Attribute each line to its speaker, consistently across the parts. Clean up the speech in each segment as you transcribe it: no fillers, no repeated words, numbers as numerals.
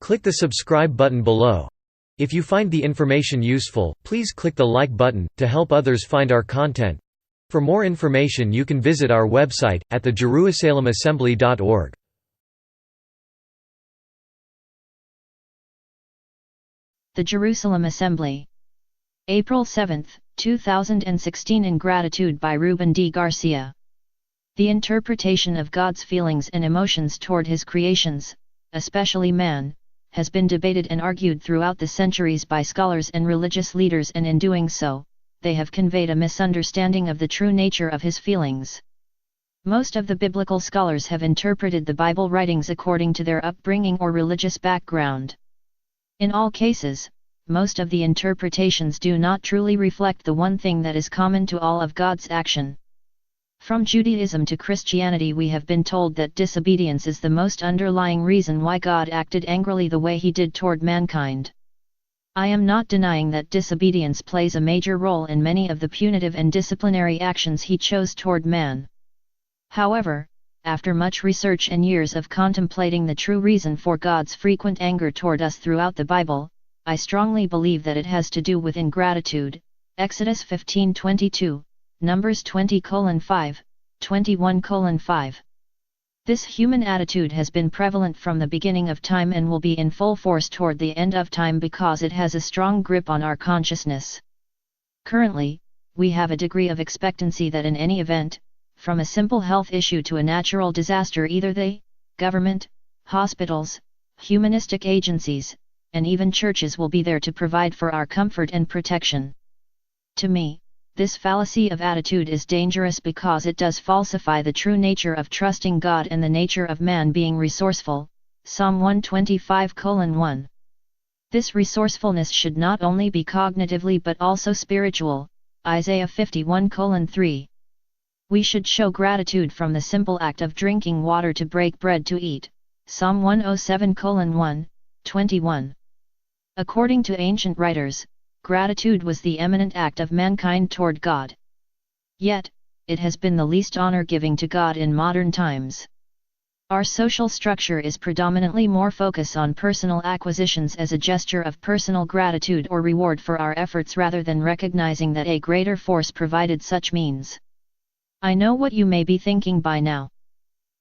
Speaker 1: Click the subscribe button below. If you find the information useful, please click the like button, to help others find our content. For more information you can visit our website, at thejerusalemassembly.org.
Speaker 2: The Jerusalem Assembly. April 7, 2016. Ingratitude by Ruben D. Garcia. The interpretation of God's feelings and emotions toward His creations, especially man, has been debated and argued throughout the centuries by scholars and religious leaders, and in doing so, they have conveyed a misunderstanding of the true nature of His feelings. Most of the biblical scholars have interpreted the Bible writings according to their upbringing or religious background. In all cases, most of the interpretations do not truly reflect the one thing that is common to all of God's action. From Judaism to Christianity, we have been told that disobedience is the most underlying reason why God acted angrily the way He did toward mankind. I am not denying that disobedience plays a major role in many of the punitive and disciplinary actions He chose toward man. However, after much research and years of contemplating the true reason for God's frequent anger toward us throughout the Bible, I strongly believe that it has to do with ingratitude. Exodus 15:22, Numbers 20:5, 21:5. This human attitude has been prevalent from the beginning of time and will be in full force toward the end of time because it has a strong grip on our consciousness. Currently, we have a degree of expectancy that in any event, from a simple health issue to a natural disaster, either the government, hospitals, humanistic agencies, and even churches will be there to provide for our comfort and protection. To me, this fallacy of attitude is dangerous because it does falsify the true nature of trusting God and the nature of man being resourceful. Psalm 125:1. This resourcefulness should not only be cognitively but also spiritual. Isaiah 51:3. We should show gratitude from the simple act of drinking water to break bread to eat. Psalm 107:1, 21. According to ancient writers, gratitude was the eminent act of mankind toward God. Yet, it has been the least honor-giving to God in modern times. Our social structure is predominantly more focused on personal acquisitions as a gesture of personal gratitude or reward for our efforts rather than recognizing that a greater force provided such means. I know what you may be thinking by now.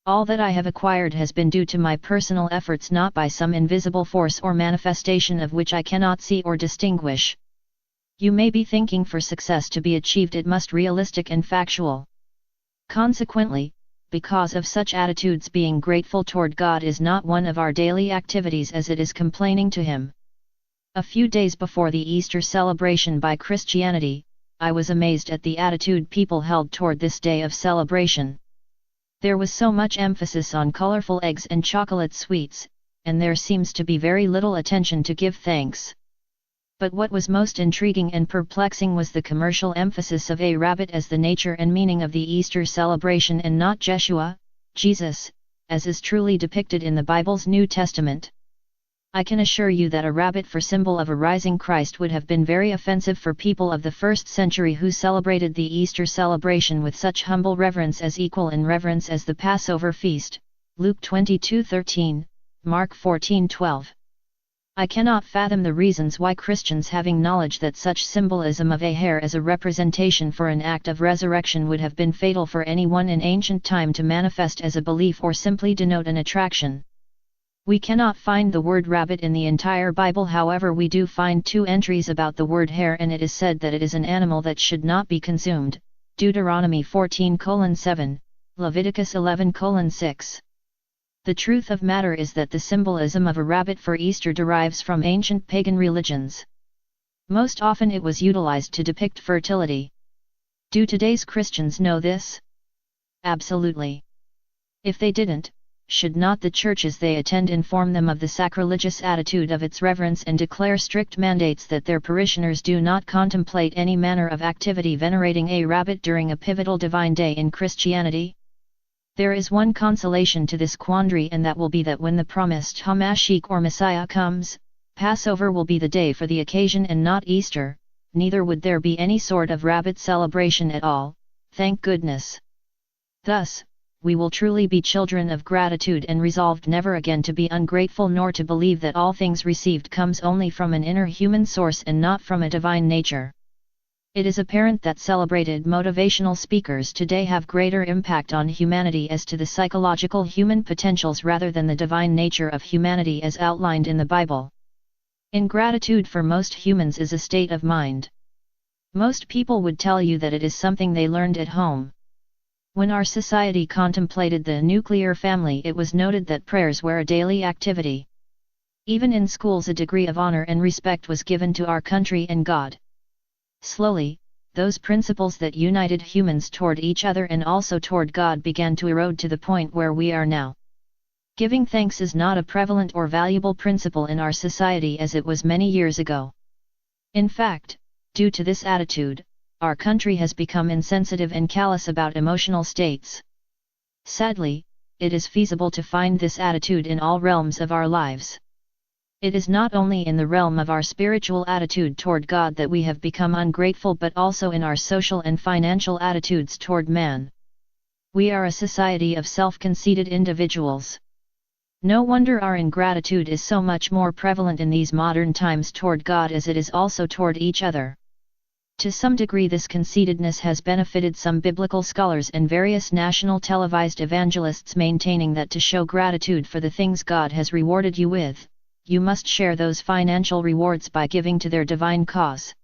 Speaker 2: All that I have acquired has been due to my personal efforts, not by some invisible force or manifestation of which I cannot see or distinguish. You may be thinking for success to be achieved it must be realistic and factual. Consequently, because of such attitudes, being grateful toward God is not one of our daily activities as it is complaining to Him. A few days before the Easter celebration by Christianity, I was amazed at the attitude people held toward this day of celebration. There was so much emphasis on colorful eggs and chocolate sweets, and there seems to be very little attention to give thanks. But what was most intriguing and perplexing was the commercial emphasis of a rabbit as the nature and meaning of the Easter celebration and not Jeshua, Jesus, as is truly depicted in the Bible's New Testament. I can assure you that a rabbit for symbol of a rising Christ would have been very offensive for people of the first century who celebrated the Easter celebration with such humble reverence as equal in reverence as the Passover feast, Luke 22:13, Mark 14:12. I cannot fathom the reasons why Christians, having knowledge that such symbolism of a hare as a representation for an act of resurrection would have been fatal for anyone in ancient time to manifest as a belief or simply denote an attraction. We cannot find the word rabbit in the entire Bible, however we do find 2 entries about the word hare, and it is said that it is an animal that should not be consumed, Deuteronomy 14:7, Leviticus 11:6. The truth of matter is that the symbolism of a rabbit for Easter derives from ancient pagan religions. Most often it was utilized to depict fertility. Do today's Christians know this? Absolutely. If they didn't, should not the churches they attend inform them of the sacrilegious attitude of its reverence and declare strict mandates that their parishioners do not contemplate any manner of activity venerating a rabbit during a pivotal divine day in Christianity? There is one consolation to this quandary, and that will be that when the promised Hamashiach or Messiah comes, Passover will be the day for the occasion and not Easter, neither would there be any sort of rabbit celebration at all, thank goodness. Thus, we will truly be children of gratitude and resolved never again to be ungrateful nor to believe that all things received comes only from an inner human source and not from a divine nature. It is apparent that celebrated motivational speakers today have greater impact on humanity as to the psychological human potentials rather than the divine nature of humanity as outlined in the Bible. Ingratitude for most humans is a state of mind. Most people would tell you that it is something they learned at home. When our society contemplated the nuclear family, it was noted that prayers were a daily activity. Even in schools, a degree of honor and respect was given to our country and God. Slowly, those principles that united humans toward each other and also toward God began to erode to the point where we are now. Giving thanks is not a prevalent or valuable principle in our society as it was many years ago. In fact, due to this attitude, our country has become insensitive and callous about emotional states. Sadly, it is feasible to find this attitude in all realms of our lives. It is not only in the realm of our spiritual attitude toward God that we have become ungrateful, but also in our social and financial attitudes toward man. We are a society of self-conceited individuals. No wonder our ingratitude is so much more prevalent in these modern times toward God as it is also toward each other. To some degree, this conceitedness has benefited some biblical scholars and various national televised evangelists, maintaining that to show gratitude for the things God has rewarded you with, you must share those financial rewards by giving to their divine cause.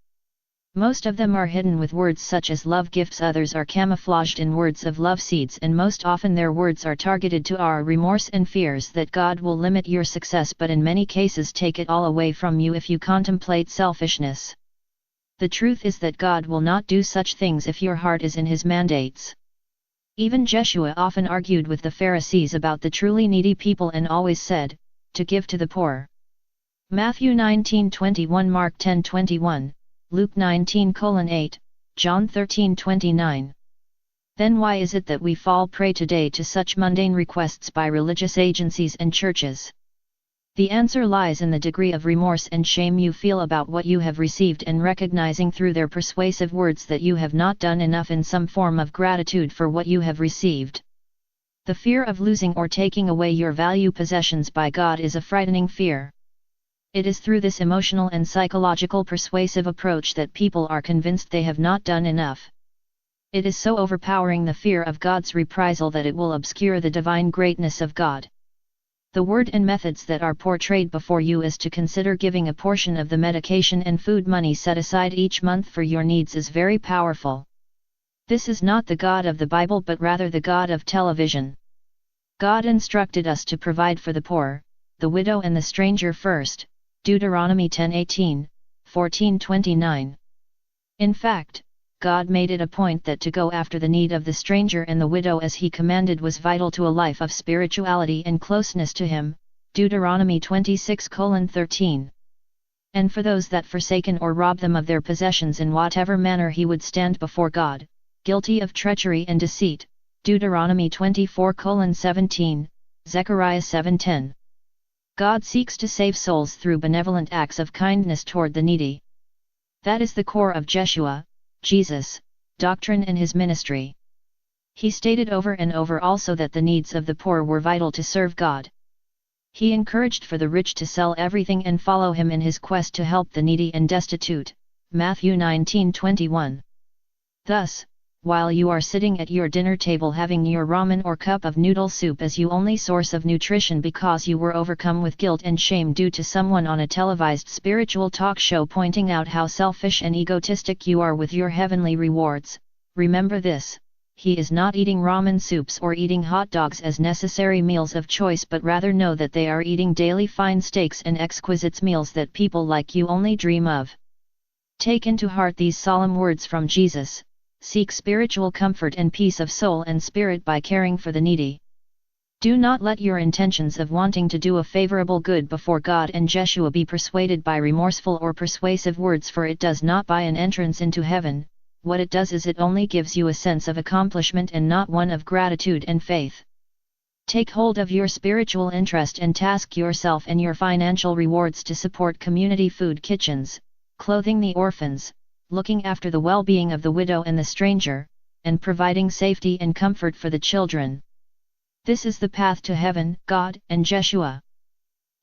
Speaker 2: Most of them are hidden with words such as love gifts, others are camouflaged in words of love seeds, and most often their words are targeted to our remorse and fears that God will limit your success, but in many cases take it all away from you if you contemplate selfishness. The truth is that God will not do such things if your heart is in His mandates. Even Jeshua often argued with the Pharisees about the truly needy people and always said, to give to the poor. Matthew 19:21, Mark 10:21, Luke 19:8, John 13:29. Then why is it that we fall prey today to such mundane requests by religious agencies and churches? The answer lies in the degree of remorse and shame you feel about what you have received, and recognizing through their persuasive words that you have not done enough in some form of gratitude for what you have received. The fear of losing or taking away your valued possessions by God is a frightening fear. It is through this emotional and psychological persuasive approach that people are convinced they have not done enough. It is so overpowering, the fear of God's reprisal, that it will obscure the divine greatness of God. The word and methods that are portrayed before you is to consider giving a portion of the medication and food money set aside each month for your needs is very powerful. This is not the God of the Bible, but rather the God of television. God instructed us to provide for the poor, the widow and the stranger first, Deuteronomy 10:18, 14:29. In fact, God made it a point that to go after the need of the stranger and the widow as He commanded was vital to a life of spirituality and closeness to Him, Deuteronomy 26:13. And for those that forsaken or rob them of their possessions in whatever manner he would stand before God, guilty of treachery and deceit, Deuteronomy 24:17, Zechariah 7:10. God seeks to save souls through benevolent acts of kindness toward the needy. That is the core of Jeshua, Jesus, doctrine and His ministry. He stated over and over also that the needs of the poor were vital to serve God. He encouraged for the rich to sell everything and follow Him in His quest to help the needy and destitute, Matthew 19:21. Thus, while you are sitting at your dinner table having your ramen or cup of noodle soup as your only source of nutrition because you were overcome with guilt and shame due to someone on a televised spiritual talk show pointing out how selfish and egotistic you are with your heavenly rewards, remember this: He is not eating ramen soups or eating hot dogs as necessary meals of choice, but rather know that they are eating daily fine steaks and exquisite meals that people like you only dream of. Take into heart these solemn words from Jesus. Seek spiritual comfort and peace of soul and spirit by caring for the needy. Do not let your intentions of wanting to do a favorable good before God and Jeshua be persuaded by remorseful or persuasive words, for it does not buy an entrance into heaven. What it does is it only gives you a sense of accomplishment and not one of gratitude and faith. Take hold of your spiritual interest and task yourself and your financial rewards to support community food kitchens, clothing the orphans, looking after the well-being of the widow and the stranger, and providing safety and comfort for the children. This is the path to heaven, God, and Jeshua.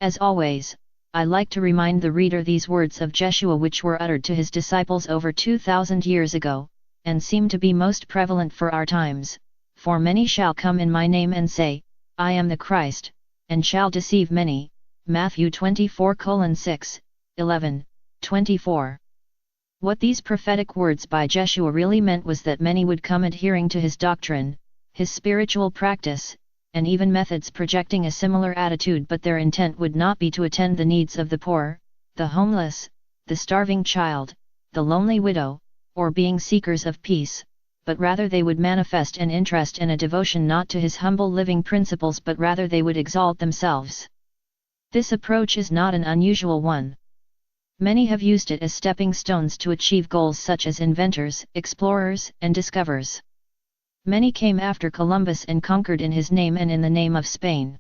Speaker 2: As always, I like to remind the reader these words of Jeshua which were uttered to his disciples over 2,000 years ago, and seem to be most prevalent for our times, for many shall come in my name and say, I am the Christ, and shall deceive many. Matthew 24:6, 11, 24. What these prophetic words by Jeshua really meant was that many would come adhering to his doctrine, his spiritual practice, and even methods projecting a similar attitude, but their intent would not be to attend the needs of the poor, the homeless, the starving child, the lonely widow, or being seekers of peace, but rather they would manifest an interest and a devotion not to his humble living principles, but rather they would exalt themselves. This approach is not an unusual one. Many have used it as stepping stones to achieve goals such as inventors, explorers, and discoverers. Many came after Columbus and conquered in his name and in the name of Spain.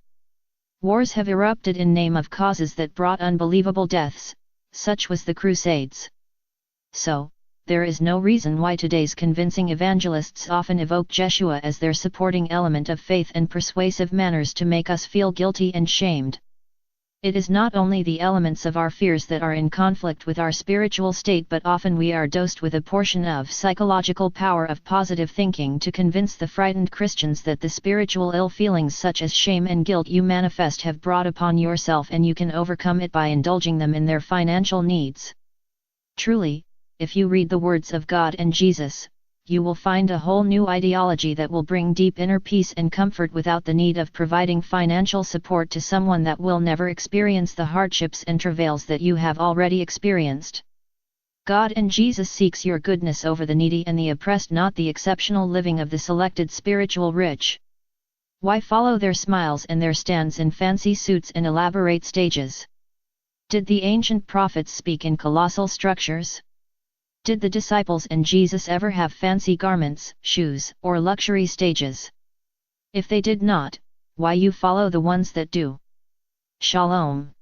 Speaker 2: Wars have erupted in name of causes that brought unbelievable deaths, such was the Crusades. So, there is no reason why today's convincing evangelists often evoke Jeshua as their supporting element of faith and persuasive manners to make us feel guilty and shamed. It is not only the elements of our fears that are in conflict with our spiritual state, but often we are dosed with a portion of psychological power of positive thinking to convince the frightened Christians that the spiritual ill feelings such as shame and guilt you manifest have brought upon yourself, and you can overcome it by indulging them in their financial needs. Truly, if you read the words of God and Jesus, you will find a whole new ideology that will bring deep inner peace and comfort without the need of providing financial support to someone that will never experience the hardships and travails that you have already experienced. God and Jesus seeks your goodness over the needy and the oppressed, not the exceptional living of the selected spiritual rich. Why follow their smiles and their stands in fancy suits and elaborate stages? Did the ancient prophets speak in colossal structures? Did the disciples and Jesus ever have fancy garments, shoes, or luxury stages? If they did not, why you follow the ones that do? Shalom.